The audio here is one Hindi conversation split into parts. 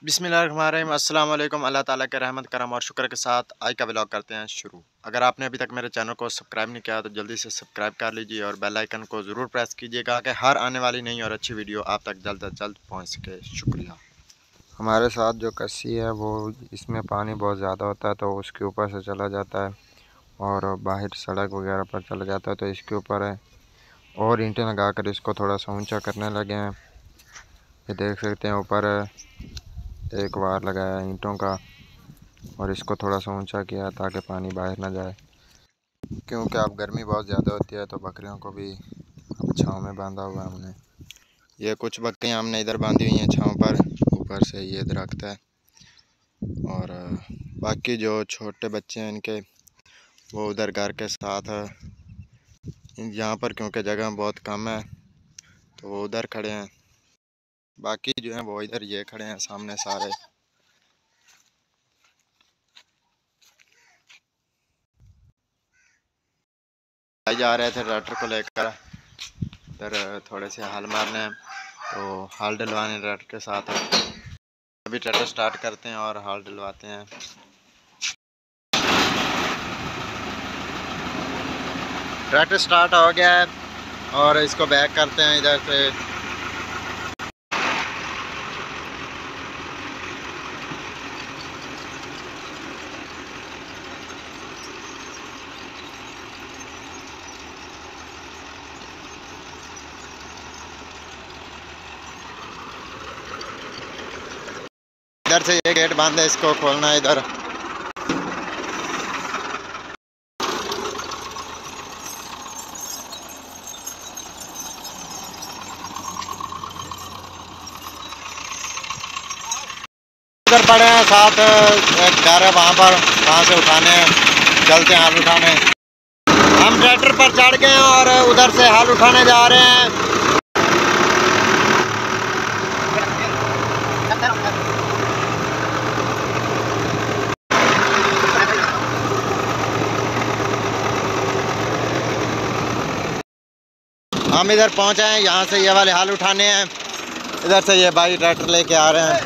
बिस्मिल्लाहिर्रहमानिर्रहीम। अस्सलाम वालेकुम। अल्लाह ताला के रहमत करम और शुक्र के साथ आज का व्लॉग करते हैं शुरू। अगर आपने अभी तक मेरे चैनल को सब्सक्राइब नहीं किया तो जल्दी से सब्सक्राइब कर लीजिए और बेल आइकन को ज़रूर प्रेस कीजिएगा कि हर आने वाली नई और अच्छी वीडियो आप तक जल्द से जल्द पहुंच सके। शुक्रिया। हमारे साथ जो कस्सी है वो इसमें पानी बहुत ज़्यादा होता है तो उसके ऊपर से चला जाता है और बाहर सड़क वगैरह पर चला जाता है, तो इसके ऊपर है और ईंटें लगा कर इसको थोड़ा सा ऊँचा करने लगे हैं। ये देख सकते हैं ऊपर एक वार लगाया है ईंटों का और इसको थोड़ा सा ऊंचा किया ताकि पानी बाहर ना जाए, क्योंकि अब गर्मी बहुत ज़्यादा होती है तो बकरियों को भी अब छाँव में बांधा हुआ है हमने। ये कुछ बकरियां हमने इधर बांधी हुई हैं छाँव पर, ऊपर से ये दरख्त है और बाकी जो छोटे बच्चे हैं इनके वो उधर घर के साथ है। यहाँ पर क्योंकि जगह बहुत कम है तो वो उधर खड़े हैं, बाकी जो हैं वो इधर ये खड़े हैं सामने सारे। जा रहे थे ट्रैक्टर को लेकर इधर थोड़े से हाल मारने हैं, तो हाल डलवाने ट्रैक्टर के साथ है। अभी ट्रैक्टर स्टार्ट करते हैं और हाल डलवाते हैं। ट्रैक्टर स्टार्ट हो गया है और इसको बैक करते हैं इधर से। इधर से ये गेट बंद है, इसको खोलना है इधर। इधर पड़े हैं साथ एक घर है वहाँ से उठाने हैं, चलते हैं हाल उठाने। हम ट्रैक्टर पर चढ़ गए हैं और उधर से हाल उठाने जा रहे हैं। हम इधर पहुंचे हैं, यहाँ से ये वाले हाल उठाने हैं। इधर से ये भाई ट्रैक्टर लेके आ रहे हैं।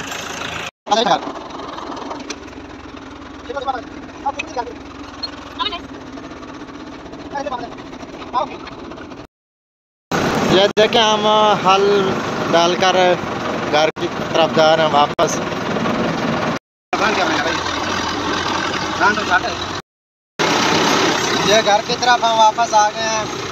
ये देखें हम हल डालकर घर की तरफ जा रहे हैं वापस। ये घर की तरफ हम वापस आ गए हैं।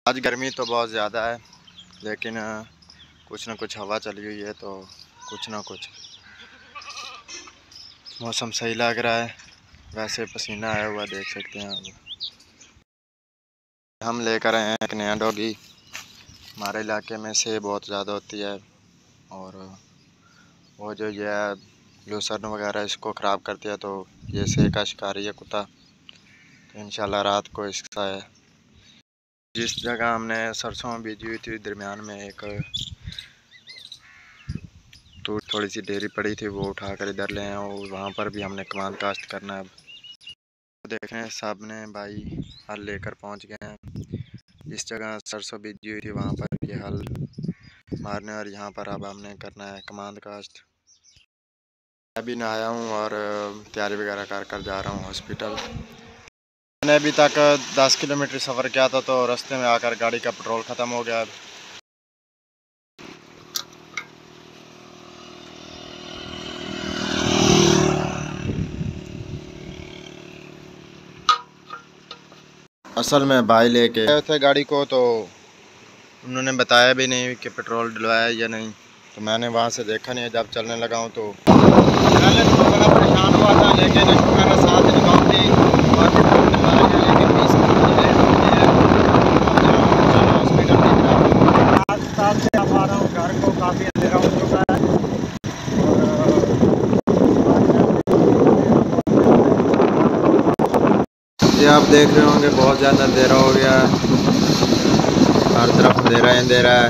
आज गर्मी तो बहुत ज़्यादा है, लेकिन कुछ ना कुछ हवा चली हुई है तो कुछ ना कुछ मौसम सही लग रहा है। वैसे पसीना आया हुआ देख सकते हैं आप। हम लेकर आए हैं एक नया डॉगी। हमारे इलाके में से बहुत ज़्यादा होती है और वो जो ये लूसर्न वगैरह इसको ख़राब करती है, तो ये से का शिकारी है कुत्ता। तो इंशाल्लाह रात को इसका है। जिस जगह हमने सरसों बीजी हुई थी दरमियान में एक तो थोड़ी सी ढेरी पड़ी थी, वो उठाकर इधर ले आए और वहाँ पर भी हमने कमांड काश्त करना है। अब देख रहे हैं सामने भाई हल लेकर पहुँच गए हैं। जिस जगह सरसों बीजी हुई थी वहाँ पर ये हल मारने और यहाँ पर अब हमने करना है कमांड काश्त। अभी नहाया हूँ और तैयारी वगैरह कर जा रहा हूँ हॉस्पिटल। मैंने अभी तक 10 किलोमीटर सफ़र किया था तो रास्ते में आकर गाड़ी का पेट्रोल ख़त्म हो गया। असल में भाई लेके गए थे गाड़ी को, तो उन्होंने बताया भी नहीं कि पेट्रोल डलवाया या नहीं, तो मैंने वहाँ से देखा नहीं। जब चलने लगा हूँ तो पहले तो बड़ा परेशान हुआ था, लेकिन मेरा साथ निभाव थी और पेट्रोल डलवाया गया। लेकिन 20 मिनट लेट हो गई है। हॉस्पिटल की साथ से अब आ रहा हूँ घर को। काफ़ी अंधेरा हो चुका है ये आप देख रहे होंगे बहुत ज़्यादा अंधेरा हो गया है, हर तरफ अंधेरा ही अंधेरा है।